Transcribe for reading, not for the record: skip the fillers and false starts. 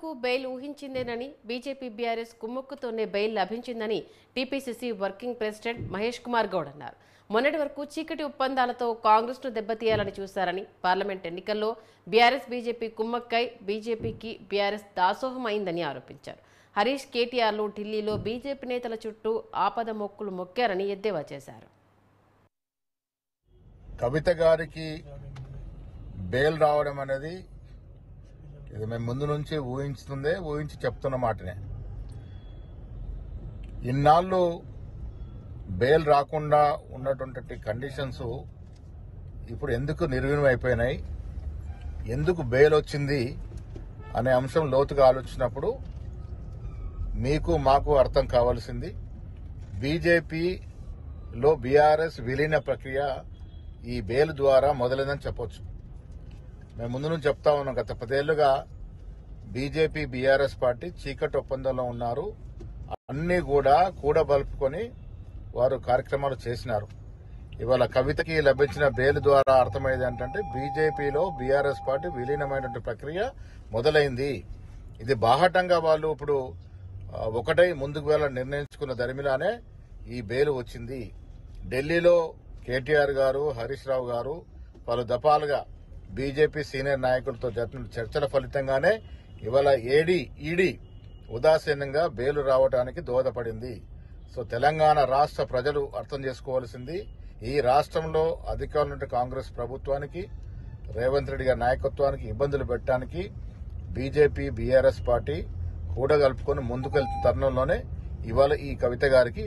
కవితకు bail ఊహించిందేనని BJP BRS కుమ్ముక్కుతోనే bail లభించిందని TPCC working president Mahesh Kumar Goud అన్నారు. మొన్నటి వరకు చీకటి ఒప్పందాలతో కాంగ్రెస్ను దెబ్బతీయాలని చూశారని, పార్లమెంట్ ఎన్నికల్లో బీఆర్ఎస్ బీజేపీ కుమ్మక్కై బీజేపీకి బీఆర్ఎస్ దాసోహం అయిందని ఆరోపించారు. హరీష్ కేటీఆర్లు ఢిల్లీలో బీజేపీ నేతల చుట్టూ ఆపద మొక్కులు మొక్కారని ఎద్దేవా చేశారు. కవిత గారికి బెయిల్ రావడం అనేది ఇది మేము ముందు నుంచి ఊహించి చెప్తున్న మాటనే. ఇన్నాళ్ళు బెయిల్ రాకుండా ఉన్నటువంటి కండిషన్స్ ఇప్పుడు ఎందుకు నిర్వీణం అయిపోయినాయి, ఎందుకు బెయిల్ వచ్చింది అనే అంశం లోతుగా ఆలోచించినప్పుడు మీకు మాకు అర్థం కావాల్సింది, బీజేపీలో బీఆర్ఎస్ విలీన ప్రక్రియ ఈ బెయిల్ ద్వారా మొదలైందని చెప్పొచ్చు. మేము ముందు నుంచి చెప్తా ఉన్నాం, గత 10 ఏళ్లుగా బీజేపీ బీఆర్ఎస్ పార్టీ చీకటి ఒప్పందంలో ఉన్నారు. అన్ని కూడా కూడబలుపుకొని వారు కార్యక్రమాలు చేసినారు. ఇవాళ కవితకి లభించిన బెయిల్ ద్వారా అర్థమయ్యేది ఏంటంటే బీజేపీలో బీఆర్ఎస్ పార్టీ విలీనమైనటువంటి ప్రక్రియ మొదలైంది. ఇది బాహటంగా వాళ్ళు ఇప్పుడు ఒకటై ముందుకు వెళ్ళాలని నిర్ణయించుకున్న దరిమిలానే ఈ బెయిల్ వచ్చింది. ఢిల్లీలో కేటీఆర్ గారు, హరీష్ రావు గారు పలు దఫాలుగా బీజేపీ సీనియర్ నాయకులతో జరిపిన చర్చల ఫలితంగానే ఇవాళ ఈడీ ఉదాసీనంగా బెయిల్ రావడానికి దోహదపడింది. సో తెలంగాణ రాష్ట్ర ప్రజలు అర్థం చేసుకోవాల్సింది, ఈ రాష్ట్రంలో అధికారులు కాంగ్రెస్ ప్రభుత్వానికి, రేవంత్ రెడ్డి గారి నాయకత్వానికి ఇబ్బందులు పెట్టడానికి బీజేపీ బీఆర్ఎస్ పార్టీ కూడగలుపుకొని ముందుకెళ్తున్న తరుణంలోనే ఇవాళ ఈ కవిత గారికి